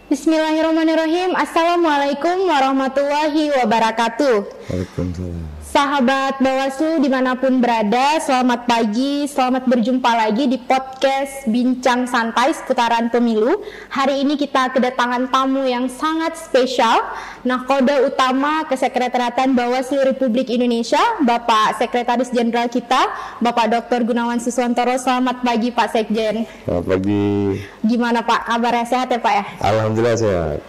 Bismillahirrahmanirrahim. Assalamualaikum warahmatullahi wabarakatuh. Waalaikumsalam. Sahabat Bawaslu dimanapun berada, selamat pagi, selamat berjumpa lagi di podcast Bincang Santai seputaran pemilu. Hari ini kita kedatangan tamu yang sangat spesial, Nahkoda Utama Kesekretariatan Bawaslu Republik Indonesia, Bapak Sekretaris Jenderal kita, Bapak Dr. Gunawan Suswantoro. Selamat pagi Pak Sekjen. Selamat pagi. Gimana Pak, kabarnya sehat ya Pak ya? Alhamdulillah sehat.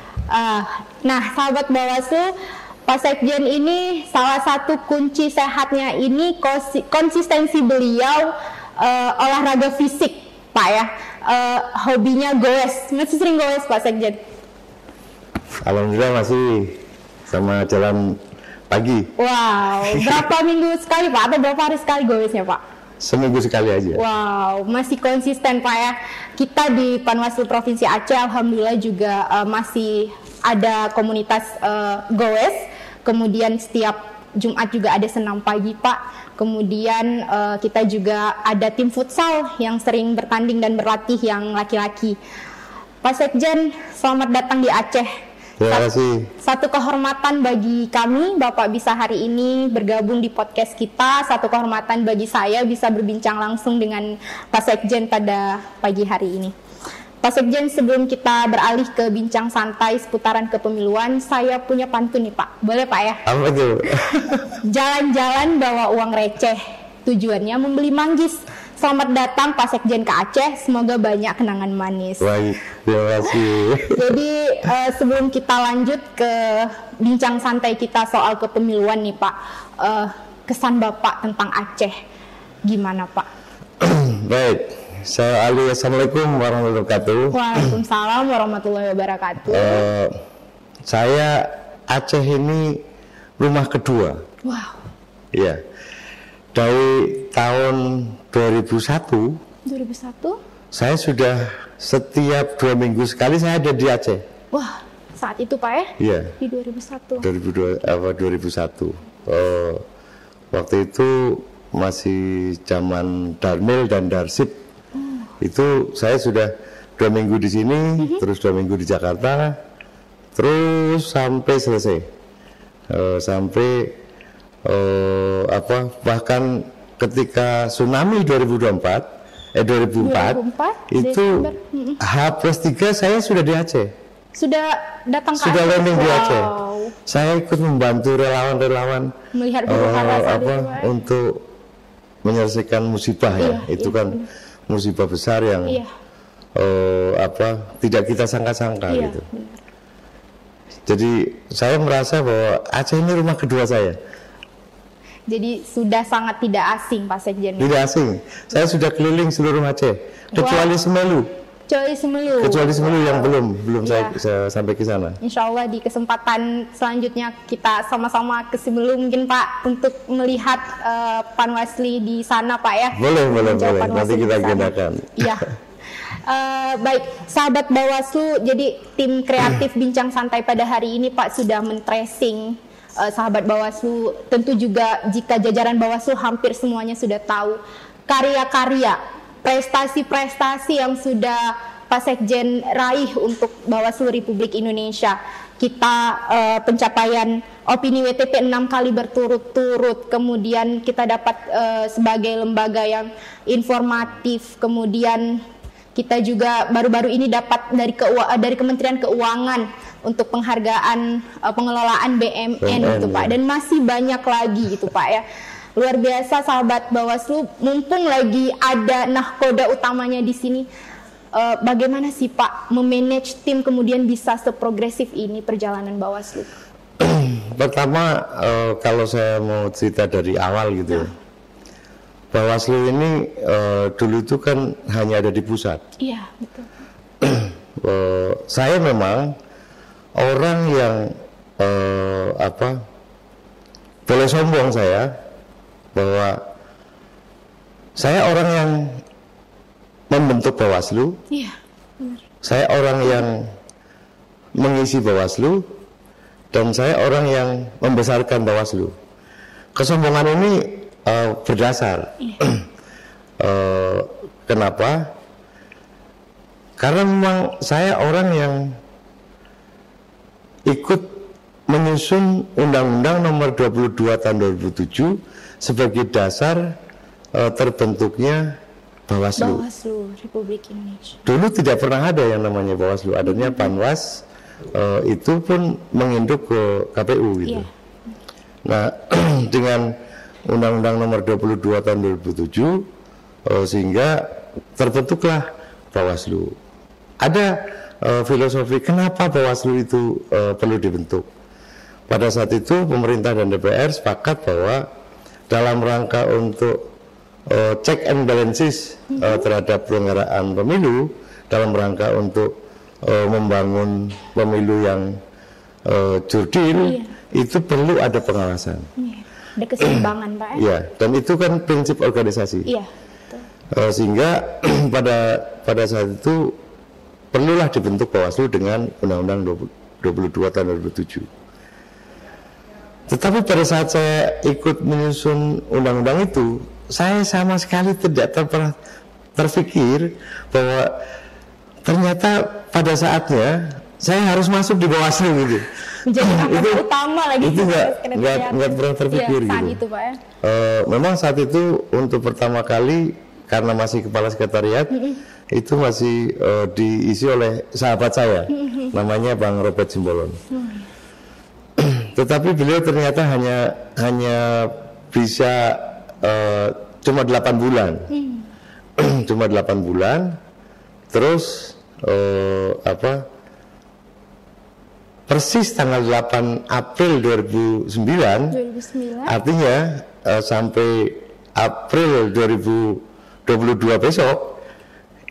Nah sahabat Bawaslu, Pak Sekjen ini salah satu kunci sehatnya ini konsistensi beliau olahraga fisik Pak ya, hobinya goes. Masih sering goes Pak Sekjen? Alhamdulillah masih sama jalan pagi. Wow, berapa minggu sekali Pak atau berapa hari sekali goesnya Pak? Seminggu sekali aja. Wow, masih konsisten Pak ya. Kita di Panwaslu Provinsi Aceh alhamdulillah juga masih ada komunitas goes. Kemudian setiap Jumat juga ada senam pagi Pak. Kemudian kita juga ada tim futsal yang sering bertanding dan berlatih yang laki-laki. Pak Sekjen, selamat datang di Aceh. Terima kasih. Satu kehormatan bagi kami Bapak bisa hari ini bergabung di podcast kita. Satu kehormatan bagi saya bisa berbincang langsung dengan Pak Sekjen pada pagi hari ini. Pak Sekjen, sebelum kita beralih ke bincang santai seputaran kepemiluan, saya punya pantun nih Pak. Boleh Pak ya? Apa itu? Jalan-jalan bawa uang receh, tujuannya membeli manggis. Selamat datang Pak Sekjen ke Aceh, semoga banyak kenangan manis. Baik, terima kasih. Jadi sebelum kita lanjut ke bincang santai kita soal kepemiluan nih Pak, kesan Bapak tentang Aceh gimana Pak? Baik. Assalamualaikum warahmatullahi wabarakatuh. Waalaikumsalam warahmatullahi wabarakatuh. Saya Aceh ini rumah kedua. Wow. Iya. Dari tahun 2001. Saya sudah setiap 2 minggu sekali saya ada di Aceh. Wah, saat itu Pak ya? Iya. Di 2001. 2001. Waktu itu masih zaman Darmil dan Darsip. Itu saya sudah 2 minggu di sini, terus 2 minggu di Jakarta, terus sampai selesai, bahkan ketika tsunami 2004 itu H+3 saya sudah di Aceh. Sudah datang ke Sudah Aceh? landing di Aceh. Wow. Saya ikut membantu relawan-relawan Melihat untuk menyelesaikan musibah ya. Itu kan musibah besar yang tidak kita sangka-sangka gitu. Benar. Jadi saya merasa bahwa Aceh ini rumah kedua saya. Jadi sudah sangat tidak asing Pak Sekjen. Tidak asing. Saya sudah keliling seluruh Aceh, kecuali Semelu. Kecuali Semelu yang belum saya sampai ke sana. Insya Allah di kesempatan selanjutnya kita sama-sama ke Semelu mungkin Pak untuk melihat Panwasli di sana Pak ya. Boleh. Nanti kita gunakan. Iya. Baik, sahabat Bawaslu, jadi tim kreatif Bincang Santai pada hari ini Pak sudah men-tracing sahabat Bawaslu. Tentu juga jika jajaran Bawaslu hampir semuanya sudah tahu karya-karya, prestasi-prestasi yang sudah Pak Sekjen raih untuk Bawaslu Republik Indonesia. Kita pencapaian opini WTP 6 kali berturut-turut, kemudian kita dapat sebagai lembaga yang informatif, kemudian kita juga baru-baru ini dapat dari Kementerian Keuangan untuk penghargaan pengelolaan BMN gitu Pak, dan masih banyak lagi gitu Pak ya. Luar biasa sahabat Bawaslu, mumpung lagi ada nahkoda utamanya di sini. Bagaimana sih Pak memanage tim kemudian bisa seprogresif ini perjalanan Bawaslu? Pertama, kalau saya mau cerita dari awal gitu, Bawaslu ini dulu itu kan hanya ada di pusat. Iya, betul. Saya memang orang yang boleh sombong saya bahwa saya orang yang membentuk Bawaslu. Iya, benar. Saya orang yang mengisi Bawaslu, dan saya orang yang membesarkan Bawaslu. Kesombongan ini berdasar. Kenapa? Karena memang saya orang yang ikut menyusun Undang-Undang Nomor 22 Tahun 2007 sebagai dasar terbentuknya Bawaslu. Bawaslu Republik Indonesia. Dulu tidak pernah ada yang namanya Bawaslu, adanya Panwas, itu pun menginduk ke KPU gitu. Iya. Nah, dengan Undang-Undang Nomor 22 Tahun 2007 sehingga terbentuklah Bawaslu. Ada filosofi kenapa Bawaslu itu perlu dibentuk. Pada saat itu pemerintah dan DPR sepakat bahwa dalam rangka untuk check and balances terhadap penyelenggaraan pemilu, dalam rangka untuk membangun pemilu yang jurdil, itu perlu ada pengawasan. Ada keseimbangan, Pak. Ya, dan itu kan prinsip organisasi. Iya. Sehingga pada saat itu perlulah dibentuk Bawaslu dengan Undang-Undang 22 Tahun 2007. Tetapi pada saat saya ikut menyusun undang-undang itu, saya sama sekali tidak pernah terpikir bahwa ternyata pada saatnya saya harus masuk di Bawaslu gitu. Menjadi angkatan utama lagi. Itu nggak pernah terpikir saat gitu. itu, Pak, ya. Memang saat itu untuk pertama kali karena masih kepala sekretariat, itu masih diisi oleh sahabat saya, namanya Bang Robert Simbolon. Tetapi beliau ternyata hanya bisa cuma 8 bulan. Cuma 8 bulan. Terus persis tanggal 8 April 2009, artinya sampai April 2022 besok,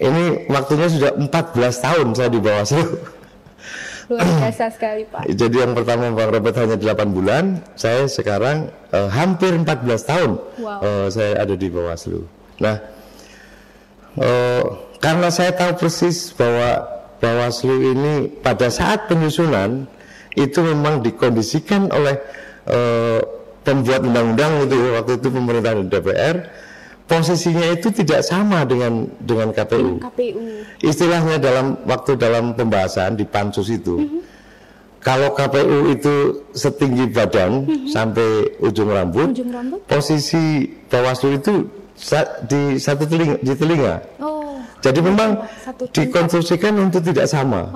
ini waktunya sudah 14 tahun saya di Bawaslu. Luar biasa sekali, Pak. Jadi yang pertama Bang Robert hanya 8 bulan, saya sekarang hampir 14 tahun saya ada di Bawaslu. Nah, karena saya tahu persis bahwa Bawaslu ini pada saat penyusunan itu memang dikondisikan oleh pembuat undang-undang itu waktu itu pemerintah dan DPR, posisinya itu tidak sama dengan KPU. Istilahnya dalam pembahasan di pansus itu, kalau KPU itu setinggi badan sampai ujung rambut, posisi Bawaslu itu di telinga. Jadi memang dikonstruksikan untuk tidak sama.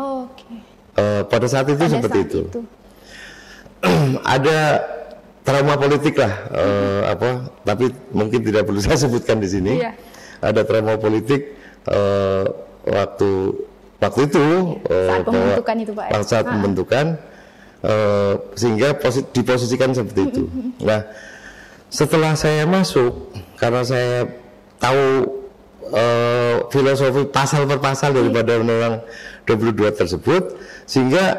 Pada saat itu seperti itu. Ada trauma politik lah, tapi mungkin tidak perlu saya sebutkan di sini. Iya. Ada trauma politik waktu itu saat pembentukan itu, Pak. Saat pembentukan sehingga diposisikan seperti itu. Nah, setelah saya masuk, karena saya tahu filosofi pasal per pasal daripada Undang-Undang 22 tersebut, sehingga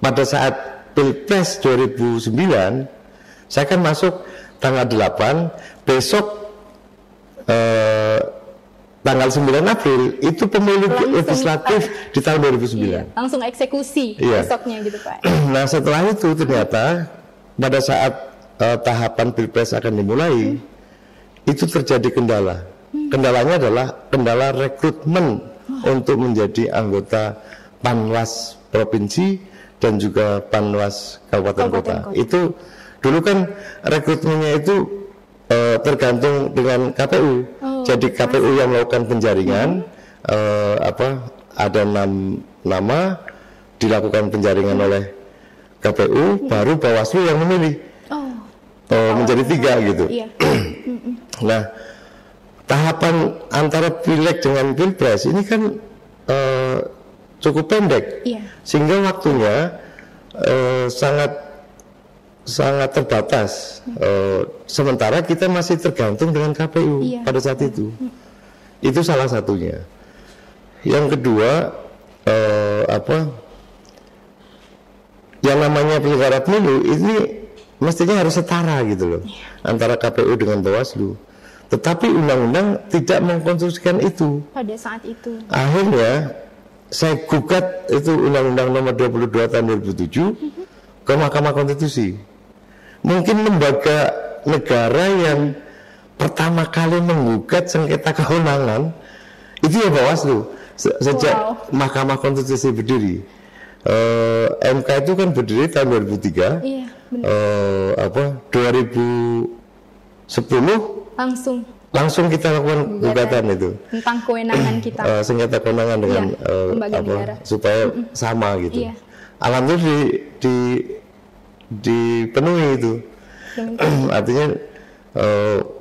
pada saat Pilpres 2009 saya kan masuk tanggal 8, besok tanggal 9 April itu pemilu legislatif di tahun 2009. Iya, langsung eksekusi besoknya gitu, Pak. Nah, setelah itu ternyata pada saat tahapan Pilpres akan dimulai, itu terjadi kendala. Kendalanya adalah kendala rekrutmen untuk menjadi anggota Panwas Provinsi dan juga Panwas Kabupaten Kota. Itu dulu kan rekrutmennya itu tergantung dengan KPU. Jadi KPU yang melakukan penjaringan, ada 6 nama dilakukan penjaringan oleh KPU, baru Bawaslu yang memilih menjadi 3 gitu. Nah, tahapan antara Pileg dengan Pilpres ini kan cukup pendek, sehingga waktunya sangat terbatas. Sementara kita masih tergantung dengan KPU pada saat itu. Itu salah satunya. Yang kedua, yang namanya penyelenggara pemilu ini mestinya harus setara gitu loh, antara KPU dengan Bawaslu. Tetapi undang-undang tidak mengkonstruksikan itu. Pada saat itu. Akhirnya saya gugat itu Undang-Undang Nomor 22 Tahun 2007 ke Mahkamah Konstitusi. Mungkin lembaga negara yang pertama kali menggugat sengketa kewenangan itu ya Bawaslu. Sejak Mahkamah Konstitusi berdiri, MK itu kan berdiri tahun 2003. Iya, benar. 2010 langsung kita lakukan gugatan itu tentang kewenangan kita, sengketa kewenangan dengan supaya sama gitu. Iya. Alhamdulillah dipenuhi itu. Artinya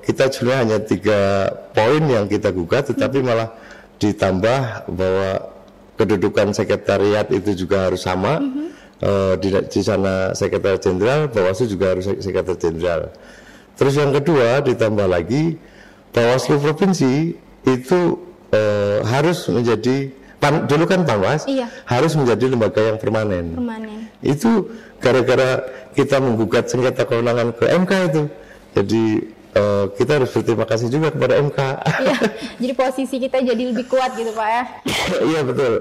kita sebenarnya hanya 3 poin yang kita gugat, tetapi malah ditambah bahwa kedudukan sekretariat itu juga harus sama. Di sana sekretaris jenderal, Bawaslu juga harus sekretaris jenderal. Terus yang kedua ditambah lagi Bawaslu provinsi itu harus menjadi dulu kan Panwas, harus menjadi lembaga yang permanen. Itu gara-gara kita menggugat sengketa kewenangan ke MK itu. Jadi kita harus berterima kasih juga kepada MK. Iya, jadi posisi kita jadi lebih kuat gitu Pak ya. Iya betul.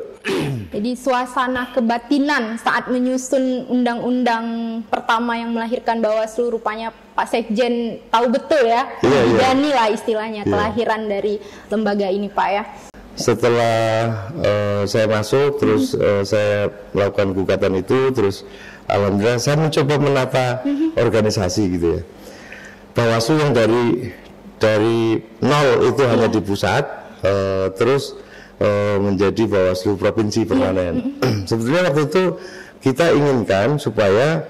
Jadi suasana kebatinan saat menyusun undang-undang pertama yang melahirkan Bawaslu, rupanya Pak Sekjen tahu betul ya, berani lah istilahnya kelahiran dari lembaga ini Pak ya. Setelah saya masuk, terus saya melakukan gugatan itu, terus alhamdulillah saya mencoba menata organisasi gitu ya. Bawaslu yang dari nol itu hanya di pusat, terus menjadi Bawaslu provinsi permanen. Sebetulnya waktu itu kita inginkan supaya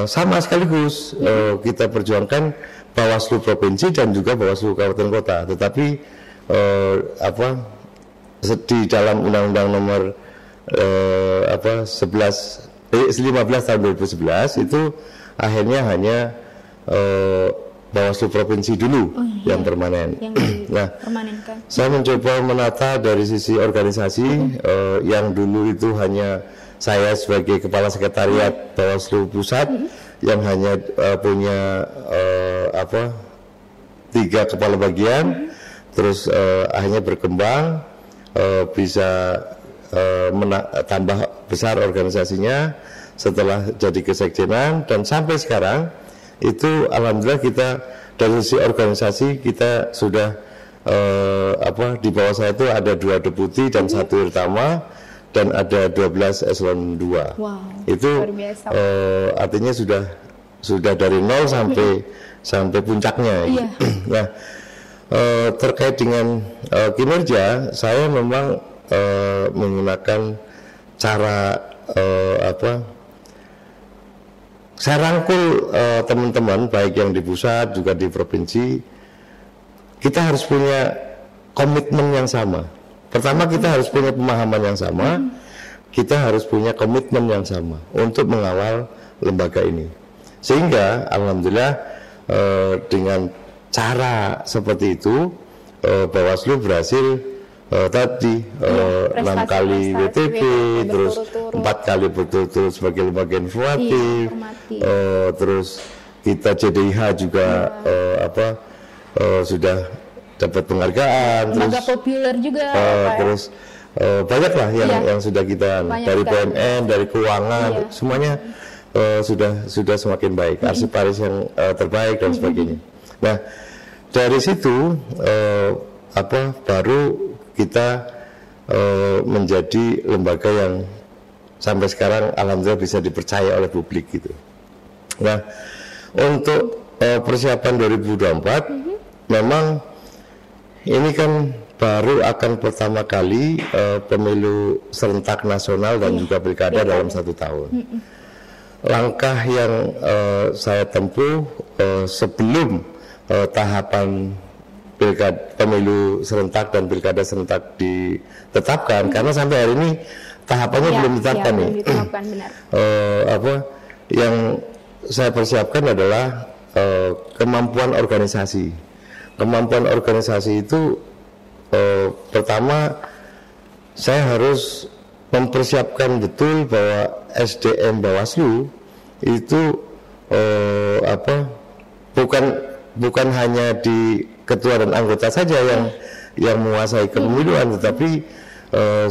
sama sekaligus kita perjuangkan Bawaslu provinsi dan juga Bawaslu kabupaten kota. Tetapi di dalam Undang-Undang nomor 15 tahun 2011 itu akhirnya hanya Bawaslu provinsi dulu yang permanen. Nah, saya mencoba menata dari sisi organisasi yang dulu itu hanya saya sebagai kepala sekretariat Bawaslu pusat yang hanya punya 3 kepala bagian, terus akhirnya berkembang bisa tambah besar organisasinya setelah jadi kesekjenan, dan sampai sekarang itu alhamdulillah kita dari sisi organisasi kita sudah di bawah saya itu ada 2 deputi dan 1 irtama dan ada 12 eselon 2. Itu artinya sudah dari nol sampai puncaknya. Nah, terkait dengan kinerja, saya memang menggunakan cara saya rangkul teman-teman baik yang di pusat juga di provinsi. Kita harus punya komitmen yang sama. Pertama, kita harus punya pemahaman yang sama. Kita harus punya komitmen yang sama untuk mengawal lembaga ini. Sehingga alhamdulillah dengan cara seperti itu Bawaslu berhasil tadi 6 kali WTP, terus 4 kali betul-betul sebagai lembaga informatif, terus kita JDIH juga sudah dapat penghargaan, lembaga populer juga, terus banyaklah yang sudah kita dari BUMN, dari keuangan, semuanya sudah semakin baik, arsiparis yang terbaik dan sebagainya. Nah, dari situ baru kita menjadi lembaga yang sampai sekarang alhamdulillah bisa dipercaya oleh publik gitu. Nah, untuk persiapan 2024 memang ini kan baru akan pertama kali pemilu serentak nasional dan juga pilkada dalam 1 tahun. Langkah yang saya tempuh sebelum tahapan pemilu serentak dan pilkada serentak ditetapkan, karena sampai hari ini tahapannya belum ditetapkan nih. Yang saya persiapkan adalah kemampuan organisasi. Kemampuan organisasi itu pertama saya harus mempersiapkan betul bahwa SDM Bawaslu itu bukan hanya di ketua dan anggota saja yang menguasai kepemiluan, tetapi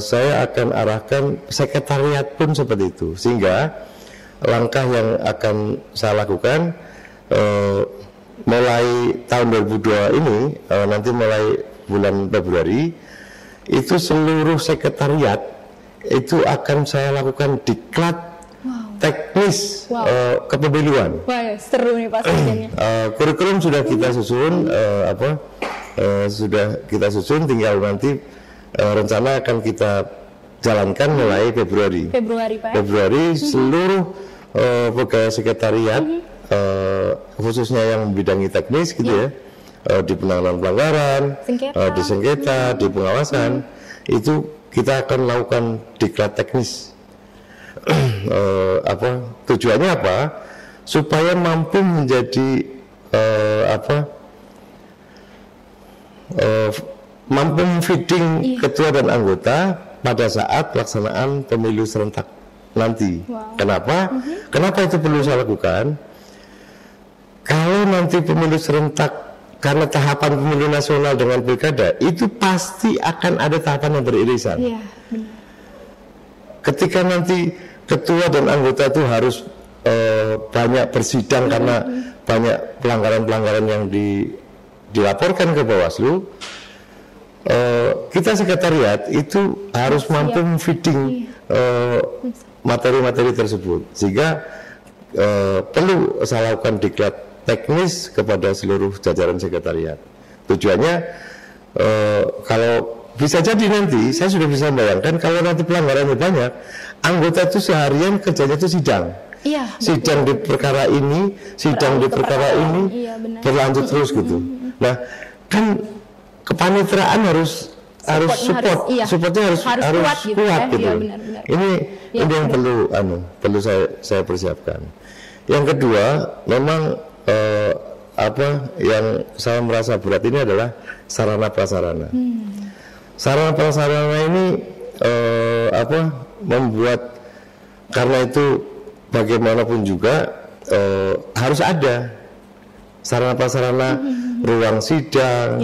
saya akan arahkan sekretariat pun seperti itu, sehingga langkah yang akan saya lakukan mulai tahun 2002 ini, nanti mulai bulan Februari itu seluruh sekretariat itu akan saya lakukan diklat teknis kepemiluan. Wah, seru nih Pak Sekjennya. Kurikulum sudah kita susun, sudah kita susun, tinggal nanti rencana akan kita jalankan mulai Februari. Pak. Februari seluruh pegawai sekretariat, khususnya yang bidangi teknis gitu ya, di penanganan pelanggaran, di sengketa, di pengawasan, itu kita akan lakukan diklat teknis. Tujuannya apa? Supaya mampu menjadi mampu feeding ketua dan anggota pada saat pelaksanaan pemilu serentak nanti. Kenapa? Kenapa itu perlu saya lakukan? Kalau nanti pemilu serentak, karena tahapan pemilu nasional dengan pilkada itu pasti akan ada tahapan yang beririsan. Iya, benar. Ketika nanti ketua dan anggota itu harus banyak bersidang karena banyak pelanggaran-pelanggaran yang dilaporkan ke Bawaslu, kita sekretariat itu harus mampu feeding materi-materi tersebut, sehingga perlu saya lakukan diklat teknis kepada seluruh jajaran sekretariat. Tujuannya kalau bisa jadi nanti saya sudah bisa membayangkan kalau nanti pelanggarannya banyak, anggota itu seharian kerjanya itu sidang. Iya, sidang di perkara ini, sidang di perkara ini, berlanjut terus gitu. Nah, kan kepanitraan harus supportnya harus kuat gitu. Ya, benar. Ini yang perlu saya persiapkan. Yang kedua, memang yang saya merasa berat ini adalah sarana prasarana. Sarana prasarana ini membuat, karena itu bagaimanapun juga harus ada sarana prasarana, ruang sidang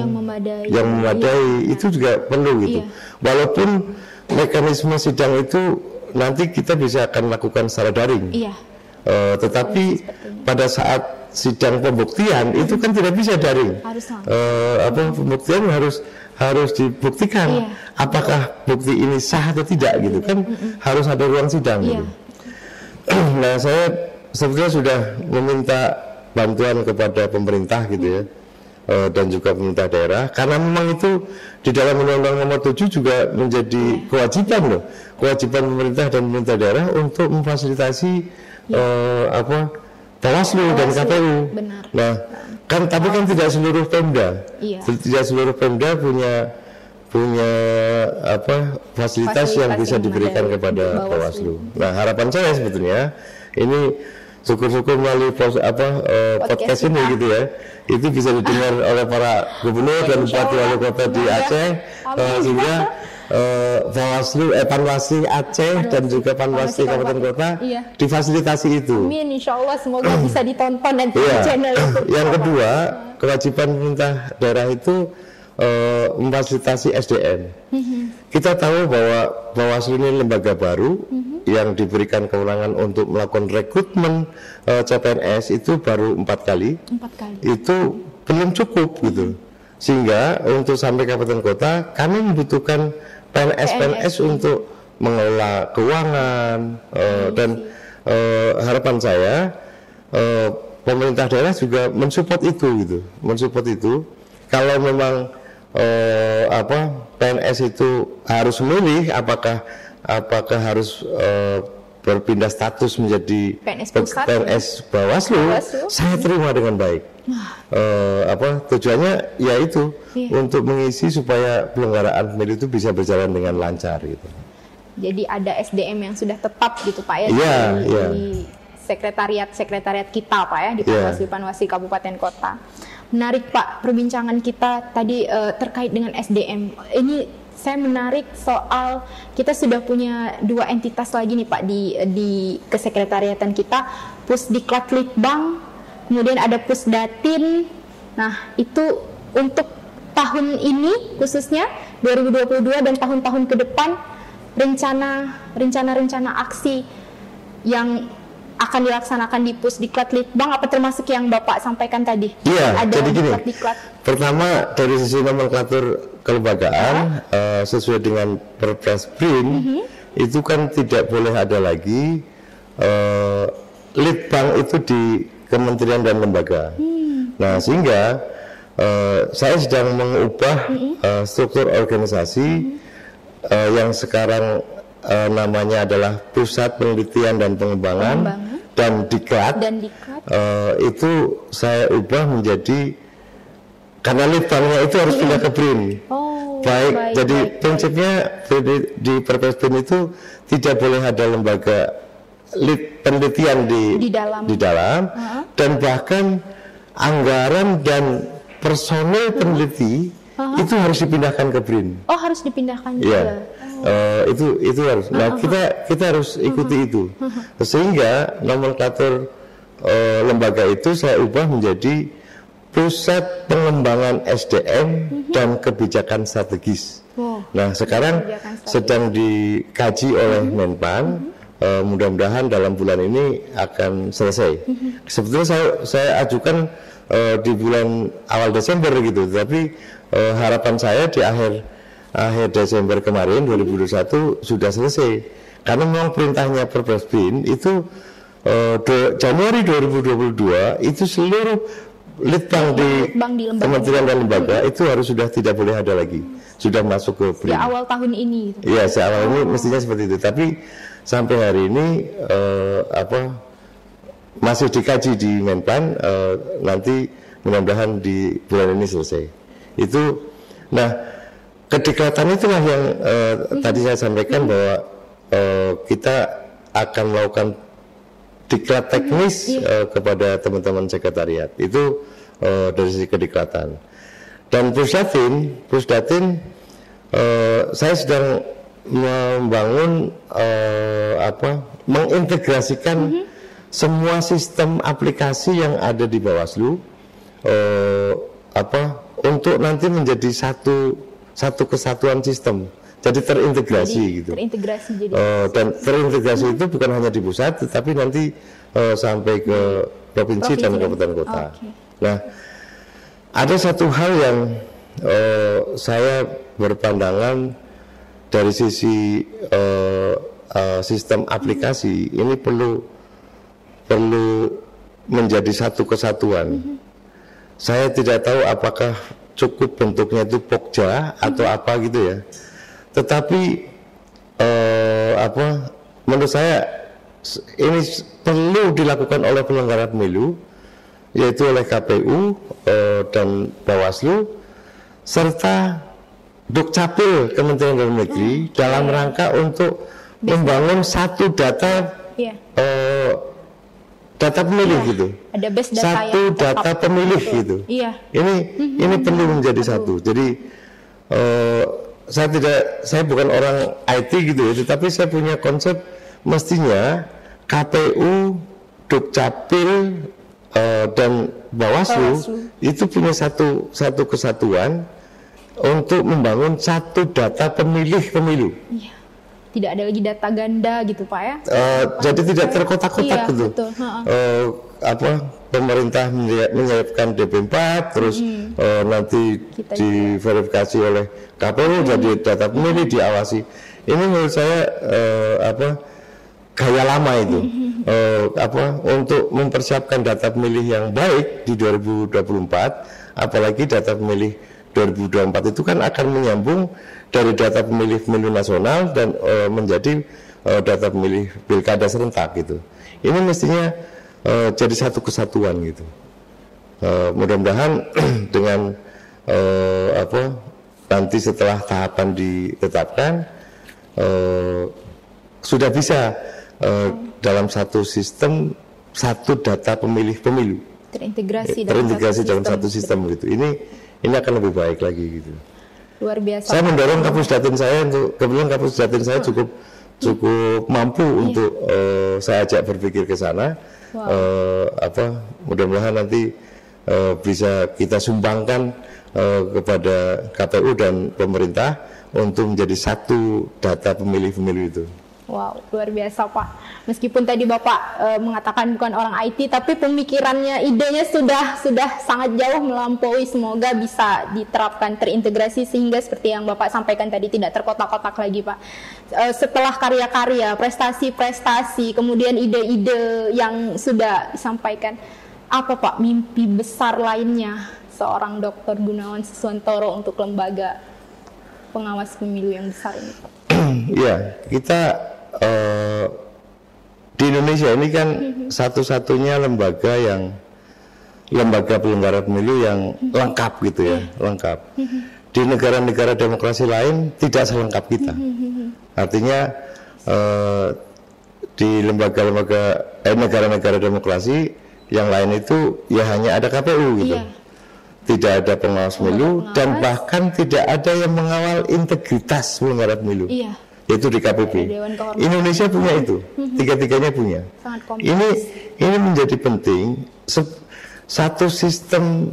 yang memadai itu juga perlu gitu. Walaupun mekanisme sidang itu nanti kita bisa akan lakukan secara daring, tetapi pada saat sidang pembuktian itu kan tidak bisa daring. Pembuktian harus dibuktikan apakah bukti ini sah atau tidak gitu kan, harus ada ruang sidang gitu. Nah, saya sebetulnya sudah meminta bantuan kepada pemerintah gitu ya, dan juga pemerintah daerah, karena memang itu di dalam Undang-Undang Nomor 7 juga menjadi kewajiban pemerintah dan pemerintah daerah untuk memfasilitasi Bawaslu dan KPU. Benar. Nah, tapi tidak seluruh Pemda, tidak seluruh Pemda punya fasilitas yang bisa diberikan kepada Bawaslu. Nah, harapan saya sebetulnya ini syukur-syukur melalui podcast ini gitu ya, itu bisa didengar oleh para gubernur dan bupati wali kota di Aceh, sehingga Panwasli Aceh dan juga Panwasli Kabupaten Kota difasilitasi itu. Amin, insya Allah semoga bisa ditonton dan channel itu. Yang kedua, kewajiban pemerintah daerah itu memfasilitasi SDM. Kita tahu bahwa Bawaslu ini lembaga baru yang diberikan kewenangan untuk melakukan rekrutmen CPNS itu baru 4 kali. Itu belum cukup gitu. Sehingga untuk sampai kabupaten kota kami membutuhkan PNS untuk mengelola keuangan, dan harapan saya pemerintah daerah juga mensupport itu. Kalau memang PNS itu harus memilih apakah harus berpindah status menjadi PNS Bawaslu, saya terima dengan baik. Tujuannya yaitu untuk mengisi supaya penyelenggaraan pemilu itu bisa berjalan dengan lancar gitu. Jadi ada SDM yang sudah tetap gitu Pak ya, di sekretariat kita Pak ya, di Panwaslu Kabupaten Kota. Menarik Pak perbincangan kita tadi terkait dengan SDM. Ini saya menarik soal kita sudah punya 2 entitas lagi nih Pak di kesekretariatan kita, Pusdiklat Litbang, kemudian ada Pusdatin. Nah, itu untuk tahun ini khususnya 2022 dan tahun-tahun ke depan rencana aksi yang akan dilaksanakan di Pusdiklat Litbang apa termasuk yang Bapak sampaikan tadi? Iya, Ada jadi gini. diklat-diklat. Pertama dari sisi nomenklatur kelembagaan sesuai dengan Perpres BRIN itu kan tidak boleh ada lagi Litbang itu di kementerian dan lembaga. Nah sehingga saya sedang mengubah struktur organisasi yang sekarang namanya adalah Pusat Penelitian dan Pengembangan dan Diklat. Itu saya ubah menjadi, karena Litbangnya itu harus pindah ke BRIN. Baik, jadi prinsipnya di Perpres BRIN itu tidak boleh ada lembaga penelitian di dalam dan bahkan anggaran dan personel peneliti itu harus dipindahkan ke BRIN. Oh, harus dipindahkan juga. Itu harus. Nah, kita harus ikuti itu. Sehingga nomenklatur lembaga itu saya ubah menjadi Pusat Pengembangan SDM dan Kebijakan Strategis. Nah, sekarang sedang dikaji oleh Menpan. Mudah-mudahan dalam bulan ini akan selesai. Sebetulnya saya ajukan di bulan awal Desember gitu, tapi harapan saya di akhir Desember kemarin 2021 sudah selesai, karena memang perintahnya Perpres BRIN itu Januari 2022 itu seluruh Litbang di kementerian dan lembaga itu harus sudah tidak boleh ada lagi, sudah masuk ke BRIN. Ya awal tahun ini. Iya, awal ini mestinya seperti itu, tapi sampai hari ini masih dikaji di Menpan, nanti mudah-mudahan di bulan ini selesai. Itu, nah kediklatan itulah yang tadi saya sampaikan bahwa kita akan melakukan diklat teknis kepada teman-teman sekretariat. Itu dari sisi kediklatan. Dan Pusdatin saya sedang membangun mengintegrasikan semua sistem aplikasi yang ada di Bawaslu untuk nanti menjadi satu kesatuan sistem, jadi terintegrasi gitu. Terintegrasi jadi. Dan terintegrasi itu bukan hanya di pusat, tetapi nanti sampai ke provinsi dan kabupaten kota. Nah, ada satu hal yang saya berpandangan dari sisi sistem aplikasi ini perlu menjadi satu kesatuan. Saya tidak tahu apakah cukup bentuknya itu Pokja atau apa gitu ya. Tetapi menurut saya ini perlu dilakukan oleh penyelenggara pemilu, yaitu oleh KPU dan Bawaslu serta Dukcapil Kementerian Dalam Negeri dalam rangka untuk membangun satu data data pemilih gitu. Ada base data satu data pemilih gitu. Ini perlu menjadi satu. Jadi saya bukan orang IT gitu ya, tetapi saya punya konsep mestinya KPU, Dukcapil dan Bawaslu itu punya satu kesatuan untuk membangun satu data pemilih pemilu. Tidak ada lagi data ganda gitu Pak ya? Jadi tidak terkotak-kotak gitu. Pemerintah menyiapkan DP4, terus nanti diverifikasi oleh KPU jadi data pemilih, diawasi. Ini menurut saya gaya lama itu. Untuk mempersiapkan data pemilih yang baik di 2024, apalagi data pemilih 2024 itu kan akan menyambung dari data pemilih pemilu nasional dan menjadi data pemilih pilkada serentak gitu. Ini mestinya jadi satu kesatuan gitu. Mudah-mudahan dengan nanti setelah tahapan ditetapkan sudah bisa dalam satu sistem, satu data pemilih pemilu terintegrasi dalam satu sistem gitu. Ini akan lebih baik lagi gitu. Luar biasa. Saya mendorong Kapusdatin saya untuk, kebetulan Kapusdatin saya cukup mampu untuk saya ajak berpikir ke sana. Mudah-mudahan nanti bisa kita sumbangkan kepada KPU dan pemerintah untuk menjadi satu data pemilih-pemilih itu. Wow, luar biasa Pak. Meskipun tadi Bapak mengatakan bukan orang IT, tapi pemikirannya, idenya sudah sangat jauh melampaui. Semoga bisa diterapkan, terintegrasi sehingga seperti yang Bapak sampaikan tadi tidak terkotak-kotak lagi Pak. Setelah karya-karya, prestasi-prestasi, kemudian ide-ide yang sudah disampaikan, apa Pak mimpi besar lainnya seorang Dr. Gunawan Siswantoro untuk lembaga pengawas pemilu yang besar ini Pak? Ya, kita di Indonesia ini kan satu-satunya lembaga penyelenggara pemilu yang lengkap gitu ya, lengkap. Di negara-negara demokrasi lain tidak selengkap kita. Artinya di negara-negara demokrasi yang lain itu ya hanya ada KPU gitu. Tidak ada pengawas pemilu dan bahkan tidak ada yang mengawal integritas penyelenggara pemilu. Yaitu DKPP. Indonesia punya itu, tiga-tiganya punya. Ini menjadi penting, satu sistem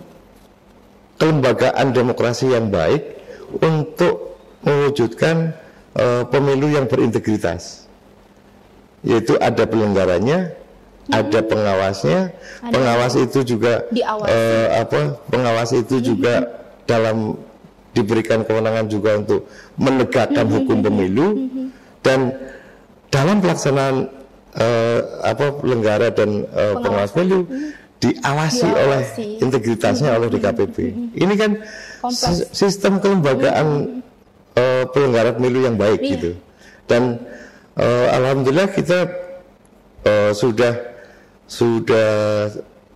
kelembagaan demokrasi yang baik untuk mewujudkan pemilu yang berintegritas. Yaitu ada penyelenggaranya, ada pengawasnya, pengawas itu juga pengawas itu juga diberikan kewenangan juga untuk menegakkan hukum pemilu, dan dalam pelaksanaan penyelenggara dan pengawas pemilu diawasi oleh integritasnya oleh DKPP. Ini kan sistem kelembagaan penyelenggara pemilu yang baik gitu. Dan alhamdulillah kita sudah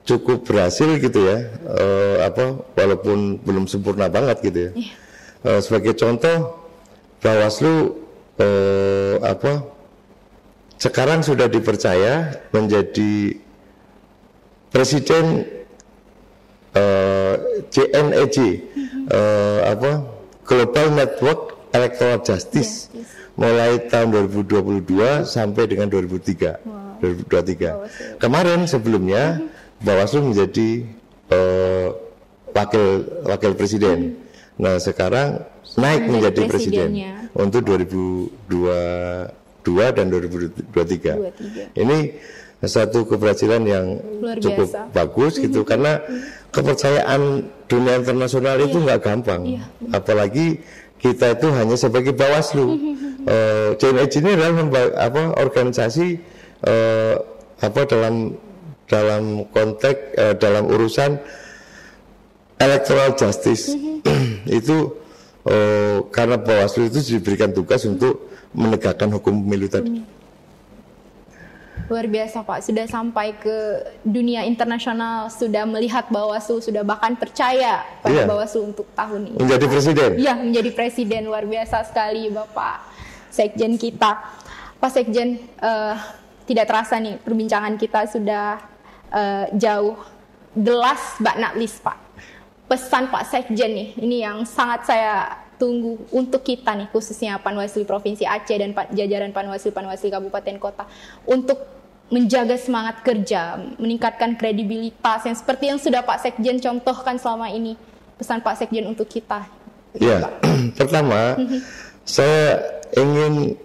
cukup berhasil gitu ya, walaupun belum sempurna banget gitu ya. Sebagai contoh, Bawaslu sekarang sudah dipercaya menjadi presiden GNEJ, Global Network Electoral Justice, mulai tahun 2022 sampai dengan 2023. Kemarin sebelumnya Bawaslu menjadi wakil presiden. Nah sekarang naik menjadi presiden untuk 2022 dan 2023. Ini satu keberhasilan yang cukup bagus gitu, karena kepercayaan dunia internasional itu nggak gampang. Apalagi kita itu hanya sebagai Bawaslu. JNEJ ini adalah organisasi dalam konteks dalam urusan electoral justice. Itu karena Bawaslu itu diberikan tugas untuk menegakkan hukum pemilu tadi. Luar biasa Pak, sudah sampai ke dunia internasional, sudah melihat Bawaslu, sudah bahkan percaya pada Bawaslu untuk tahun ini. Menjadi presiden? Iya, menjadi presiden. Luar biasa sekali Bapak Sekjen kita. Pak Sekjen, tidak terasa nih perbincangan kita sudah jauh. The last but not least Pak, pesan Pak Sekjen nih, ini yang sangat saya tunggu untuk kita nih, khususnya Panwaslu Provinsi Aceh dan jajaran Panwaslu Kabupaten Kota, untuk menjaga semangat kerja, meningkatkan kredibilitas yang seperti yang sudah Pak Sekjen contohkan selama ini. Pesan Pak Sekjen untuk kita. Ya, pertama saya ingin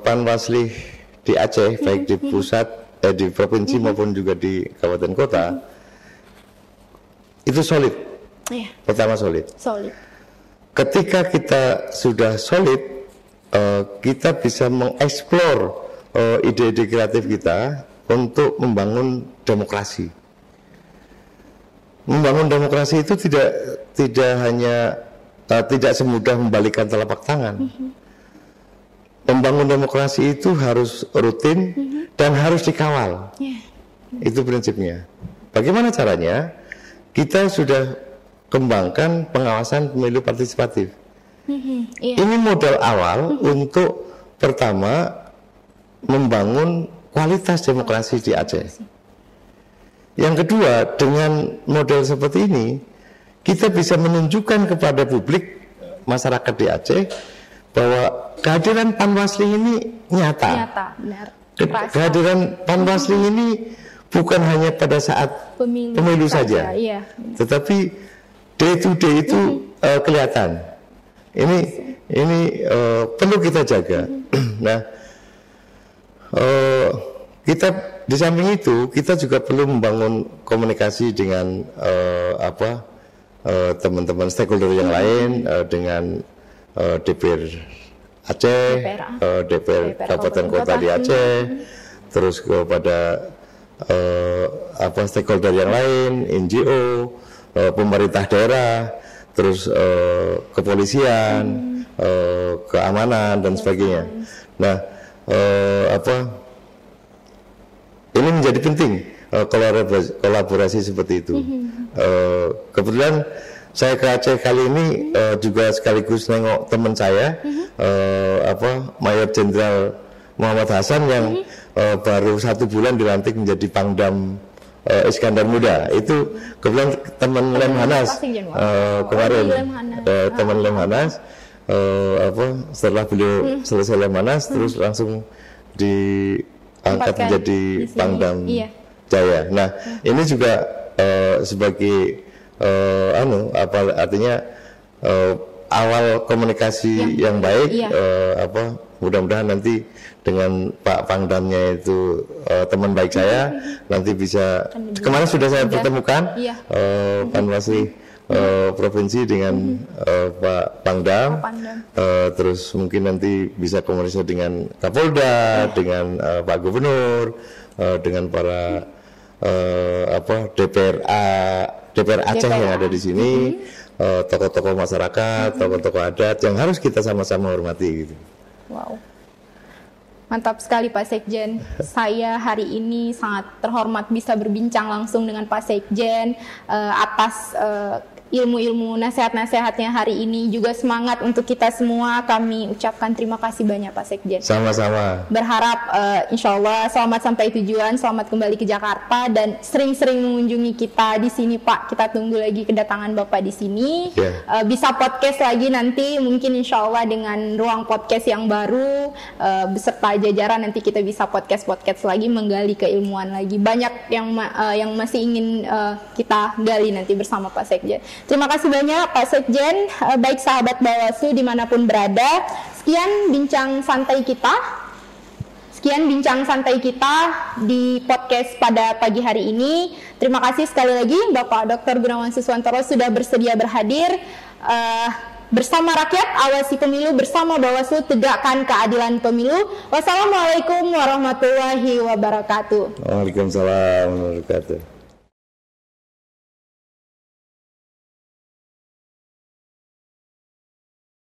Panwaslu di Aceh, baik di pusat, di provinsi maupun juga di kabupaten kota, itu solid. Pertama solid. Ketika kita sudah solid, kita bisa mengeksplor ide-ide kreatif kita untuk membangun demokrasi. Membangun demokrasi itu tidak hanya tidak semudah membalikkan telapak tangan. Membangun demokrasi itu harus rutin dan harus dikawal. Itu prinsipnya. Bagaimana caranya? Kita sudah kembangkan pengawasan pemilu partisipatif. Ini modal awal untuk pertama membangun kualitas demokrasi di Aceh. Yang kedua, dengan model seperti ini, kita bisa menunjukkan kepada publik masyarakat di Aceh bahwa kehadiran Panwaslu ini nyata. Benar. Kehadiran Panwaslu ini bukan hanya pada saat pemilu saja, tetapi day to day itu kelihatan. Ini perlu kita jaga. Nah, Kita di samping itu kita juga perlu membangun komunikasi dengan teman-teman stakeholder yang lain, dengan DPR Aceh, DPR Kabupaten Kota di Aceh, terus kepada stakeholder yang lain, NGO, pemerintah daerah, terus kepolisian, keamanan dan sebagainya. Nah, ini menjadi penting kolaborasi seperti itu. Kebetulan saya ke Aceh kali ini juga sekaligus nengok teman saya, Mayor Jenderal Muhammad Hasan yang baru 1 bulan dilantik menjadi Pangdam Iskandar Muda. Itu kebetulan teman Lemhanas kemarin, teman Lemhanas. Setelah beliau selesai Lemhanas, terus langsung diangkat menjadi Pangdam Jaya. Nah, ini juga sebagai artinya awal komunikasi yang baik. Mudah-mudahan nanti dengan Pak Pangdamnya itu teman baik saya, nanti bisa kemarin sudah saya pertemukan Panwaslu provinsi dengan Pak Pangdam, terus mungkin nanti bisa komunikasi dengan Kapolda, dengan Pak Gubernur, dengan para DPR Aceh yang ada di sini, tokoh-tokoh masyarakat, tokoh-tokoh adat yang harus kita sama-sama hormati gitu. Wow, mantap sekali Pak Sekjen. Saya hari ini sangat terhormat bisa berbincang langsung dengan Pak Sekjen atas ilmu-ilmu nasihat-nasihatnya hari ini, juga semangat untuk kita semua. Kami ucapkan terima kasih banyak Pak Sekjen. Sama-sama. Berharap insya Allah selamat sampai tujuan, selamat kembali ke Jakarta dan sering-sering mengunjungi kita di sini Pak. Kita tunggu lagi kedatangan Bapak di sini. Bisa podcast lagi nanti, mungkin insya Allah dengan ruang podcast yang baru beserta jajaran, nanti kita bisa podcast lagi, menggali keilmuan lagi. Banyak yang masih ingin kita gali nanti bersama Pak Sekjen. Terima kasih banyak Pak Sekjen, baik sahabat Bawaslu dimanapun berada. Sekian bincang santai kita di podcast pada pagi hari ini. Terima kasih sekali lagi Bapak Dr. Gunawan Suswantoro sudah bersedia berhadir. Bersama rakyat, awasi pemilu, bersama Bawaslu, tegakkan keadilan pemilu. Wassalamualaikum warahmatullahi wabarakatuh. Waalaikumsalam warahmatullahi wabarakatuh.